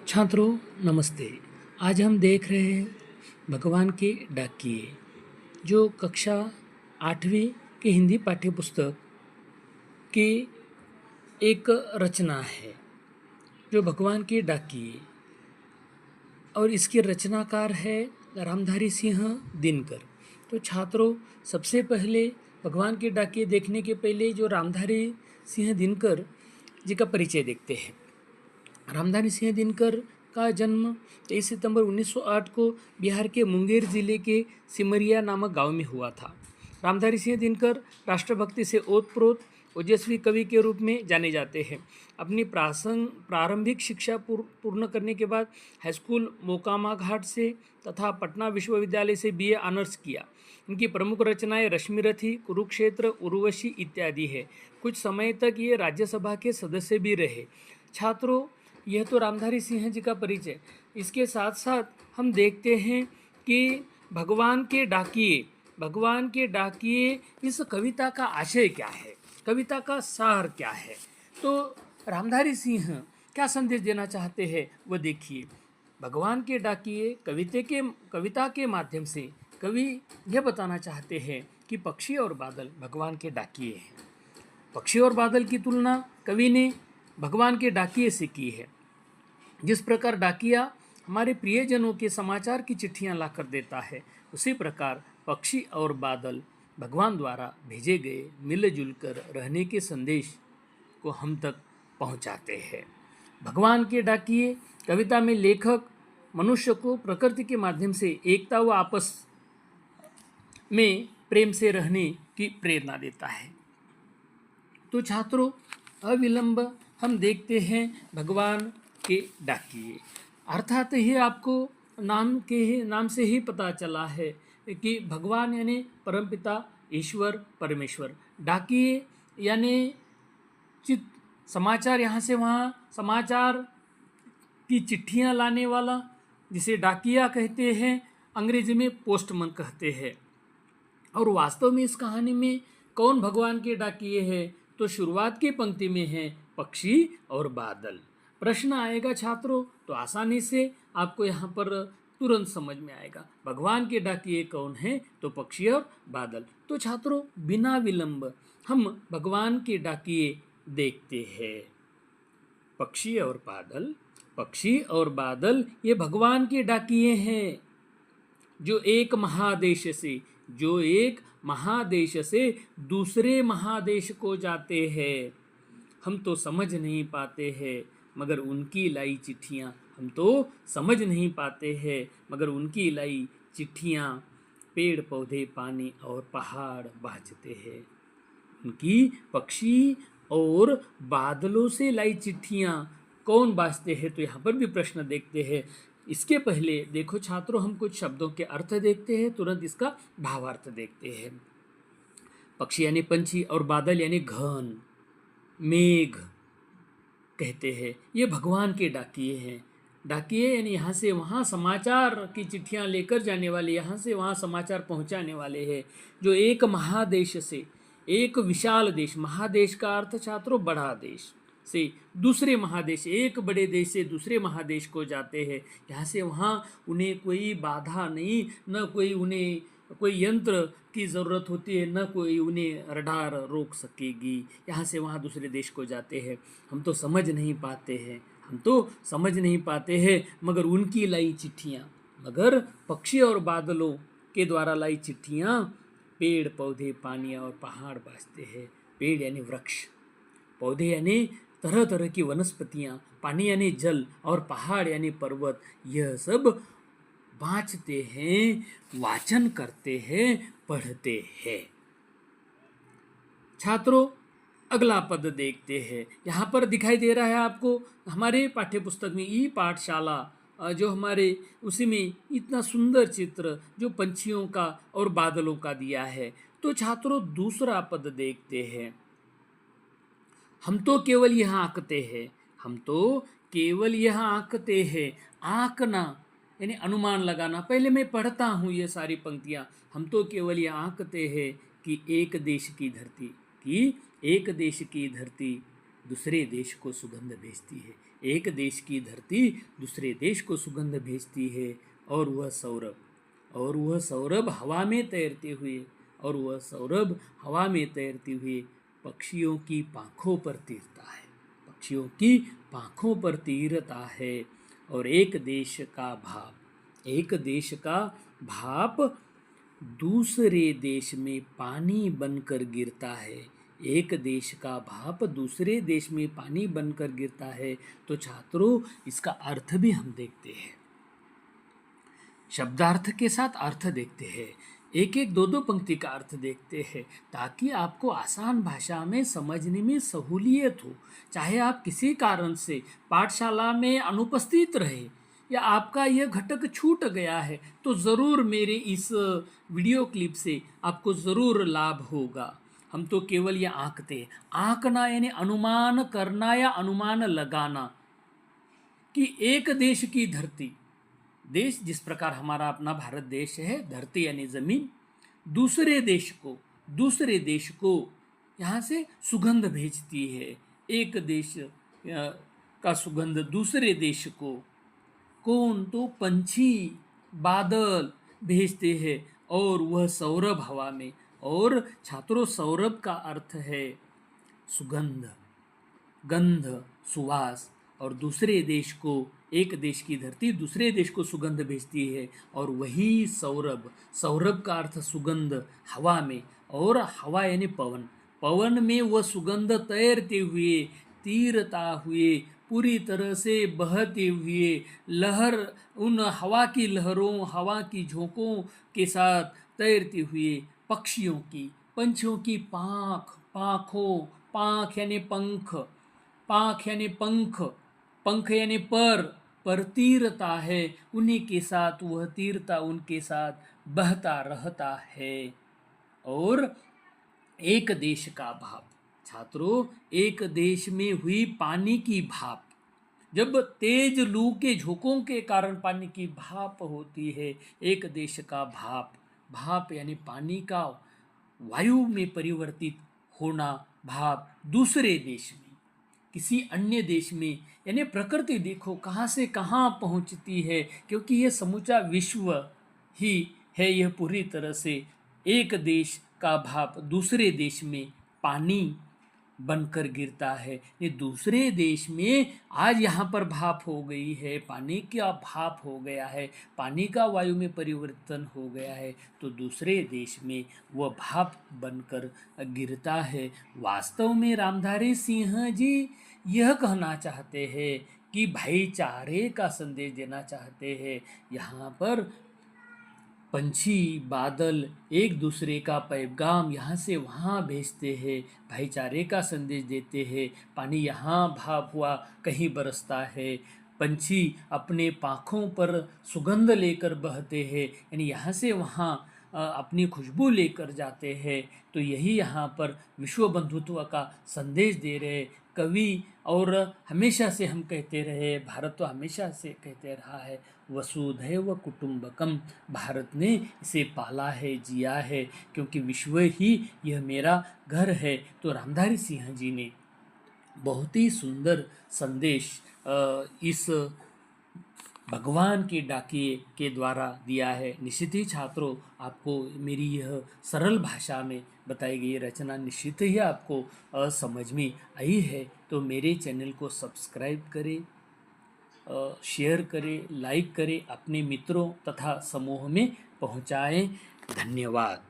छात्रों नमस्ते। आज हम देख रहे हैं भगवान के डाकिए, जो कक्षा 8वीं के हिंदी पाठ्यपुस्तक की एक रचना है, जो भगवान के डाकिए, और इसके रचनाकार है रामधारी सिंह दिनकर। तो छात्रों, सबसे पहले भगवान के डाकिए देखने के पहले जो रामधारी सिंह दिनकर जी का परिचय देखते हैं। रामधारी सिंह दिनकर का जन्म 23 सितंबर 1908 को बिहार के मुंगेर जिले के सिमरिया नामक गांव में हुआ था। रामधारी सिंह दिनकर राष्ट्रभक्ति से ओतप्रोत ओजस्वी कवि के रूप में जाने जाते हैं। अपनी प्रारंभिक शिक्षा पूर्ण करने के बाद हाईस्कूल मोकामा घाट से तथा पटना विश्वविद्यालय से बीए ऑनर्स किया। इनकी प्रमुख रचनाएं रश्मिरथी, कुरुक्षेत्र, उर्वशी इत्यादि है। कुछ समय तक ये राज्यसभा के सदस्य भी रहे। छात्रों, यह तो रामधारी सिंह जी का परिचय। इसके साथ साथ हम देखते हैं कि भगवान के डाकिए इस कविता का आशय क्या है, कविता का सार क्या है। तो रामधारी सिंह क्या संदेश देना चाहते हैं वो देखिए। भगवान के डाकिए कविता के माध्यम से कवि यह बताना चाहते हैं कि पक्षी और बादल भगवान के डाकिए हैं। पक्षी और बादल की तुलना कवि ने भगवान के डाकिए से की है। जिस प्रकार डाकिया हमारे प्रियजनों के समाचार की चिट्ठियां लाकर देता है, उसी प्रकार पक्षी और बादल भगवान द्वारा भेजे गए मिलजुल कर रहने के संदेश को हम तक पहुंचाते हैं। भगवान के डाकिए कविता में लेखक मनुष्य को प्रकृति के माध्यम से एकता व आपस में प्रेम से रहने की प्रेरणा देता है। तो छात्रों, अविलंब हम देखते हैं भगवान के डाकिए। अर्थात ही आपको नाम से ही पता चला है कि भगवान यानी परमपिता ईश्वर परमेश्वर, डाकिए यानी समाचार यहाँ से वहाँ समाचार की चिट्ठियाँ लाने वाला, जिसे डाकिया कहते हैं, अंग्रेजी में पोस्टमैन कहते हैं। और वास्तव में इस कहानी में कौन भगवान के डाकिए है? तो शुरुआत की पंक्ति में है पक्षी और बादल। प्रश्न आएगा छात्रों तो आसानी से आपको यहाँ पर तुरंत समझ में आएगा। भगवान के डाकिए कौन है? तो पक्षी और बादल। तो छात्रों, बिना विलंब हम भगवान के डाकिए देखते हैं। पक्षी और बादल ये भगवान के डाकिए हैं, जो एक महादेश से दूसरे महादेश को जाते हैं। हम तो समझ नहीं पाते हैं मगर उनकी लाई चिट्ठियाँ पेड़ पौधे पानी और पहाड़ बाजते हैं। उनकी पक्षी और बादलों से लाई चिट्ठियाँ कौन बाजते हैं? तो यहाँ पर भी प्रश्न देखते हैं। इसके पहले देखो छात्रों, हम कुछ शब्दों के अर्थ देखते हैं, तुरंत इसका भावार्थ देखते हैं। पक्षी यानी पंछी और बादल यानी घन मेघ कहते हैं। ये भगवान के डाकिए हैं। डाकिए यानी यहाँ से वहाँ समाचार की चिट्ठियाँ लेकर जाने वाले, यहाँ से वहाँ समाचार पहुँचाने वाले हैं, जो एक महादेश से एक विशाल देश, महादेश का अर्थ छात्रों बड़ा देश, से दूसरे महादेश, एक बड़े देश से दूसरे महादेश को जाते हैं। यहाँ से वहाँ उन्हें कोई बाधा नहीं, न कोई उन्हें कोई यंत्र की ज़रूरत होती है, न कोई उन्हें रडार रोक सकेगी। यहाँ से वहाँ दूसरे देश को जाते हैं। हम तो समझ नहीं पाते हैं मगर उनकी लाई चिट्ठियाँ, मगर पक्षी और बादलों के द्वारा लाई चिट्ठियाँ पेड़ पौधे पानी और पहाड़ बाजते हैं। पेड़ यानी वृक्ष, पौधे यानी तरह तरह की वनस्पतियाँ, पानी यानी जल और पहाड़ यानी पर्वत, यह सब बाँचते हैं, वाचन करते हैं, पढ़ते हैं। छात्रों, अगला पद देखते हैं। यहाँ पर दिखाई दे रहा है आपको हमारे पाठ्यपुस्तक में ई पाठशाला जो हमारे उसी में इतना सुंदर चित्र जो पंछियों का और बादलों का दिया है। तो छात्रों, दूसरा पद देखते हैं। हम तो केवल यहाँ आंकते हैं। आंकना यानी अनुमान लगाना। पहले मैं पढ़ता हूँ ये सारी पंक्तियाँ। हम तो केवल ये आंकते हैं कि एक देश की धरती दूसरे देश को सुगंध भेजती है। एक देश की धरती दूसरे देश को सुगंध भेजती है, और वह सौरभ हवा में तैरते हुए पक्षियों की पाँखों पर तीरता है। और एक देश का भाप दूसरे देश में पानी बनकर गिरता है। एक देश का भाप दूसरे देश में पानी बनकर गिरता है। तो छात्रों, इसका अर्थ भी हम देखते हैं, शब्दार्थ के साथ अर्थ देखते हैं, एक एक दो दो पंक्ति का अर्थ देखते हैं, ताकि आपको आसान भाषा में समझने में सहूलियत हो। चाहे आप किसी कारण से पाठशाला में अनुपस्थित रहे या आपका यह घटक छूट गया है, तो ज़रूर मेरे इस वीडियो क्लिप से आपको ज़रूर लाभ होगा। हम तो केवल ये आंकना यानी अनुमान करना या अनुमान लगाना कि एक देश की धरती, देश जिस प्रकार हमारा अपना भारत देश है, धरती यानी ज़मीन, दूसरे देश को यहाँ से सुगंध भेजती है। एक देश का सुगंध दूसरे देश को कौन? तो पंछी, बादल भेजते हैं, और वह सौरभ हवा में। और छात्रों, सौरभ का अर्थ है सुगंध, गंध, सुवास। और दूसरे देश को, एक देश की धरती दूसरे देश को सुगंध भेजती है, और वही सौरभ का अर्थ सुगंध हवा में। और हवा यानी पवन में वह सुगंध तैरते हुए, तीरता हुए, पूरी तरह से बहते हुए, लहर, उन हवा की लहरों, हवा की झोंकों के साथ तैरते हुए पंछियों की पाँख यानी पंख यानी पर तीरता है, उन्हीं के साथ वह तीरता उनके साथ बहता रहता है। और एक देश का भाप, छात्रों, एक देश में हुई पानी की भाप, जब तेज लू के झोंकों के कारण पानी की भाप होती है, एक देश का भाप यानी पानी का वायु में परिवर्तित होना, भाप दूसरे देश में, किसी अन्य देश में, यानी प्रकृति देखो कहाँ से कहाँ पहुँचती है, क्योंकि यह समूचा विश्व ही है। यह पूरी तरह से एक देश का भाप दूसरे देश में पानी बनकर गिरता है। ये दूसरे देश में आज यहाँ पर भाप हो गई है, पानी का भाप हो गया है, पानी का वायु में परिवर्तन हो गया है, तो दूसरे देश में वह भाप बनकर गिरता है। वास्तव में रामधारी सिंह जी यह कहना चाहते हैं कि भाईचारे का संदेश देना चाहते हैं। यहाँ पर पंछी, बादल एक दूसरे का पैगाम यहाँ से वहाँ भेजते हैं, भाईचारे का संदेश देते हैं। पानी यहाँ भाप हुआ कहीं बरसता है, पंछी अपने पाँखों पर सुगंध लेकर बहते हैं, यानी यहाँ से वहाँ अपनी खुशबू लेकर जाते हैं। तो यही यहाँ पर विश्व बंधुत्व का संदेश दे रहे कवि। और हमेशा से हम कहते रहे, भारत तो हमेशा से कहते रहा है, वसुधैव कुटुंबकम, भारत ने इसे पाला है, जिया है, क्योंकि विश्व ही यह मेरा घर है। तो रामधारी सिंह जी ने बहुत ही सुंदर संदेश इस भगवान के डाकिए के द्वारा दिया है। निश्चित ही छात्रों, आपको मेरी यह सरल भाषा में बताई गई रचना निश्चित ही आपको समझ में आई है। तो मेरे चैनल को सब्सक्राइब करें, शेयर करें, लाइक करें, अपने मित्रों तथा समूह में पहुंचाएं। धन्यवाद।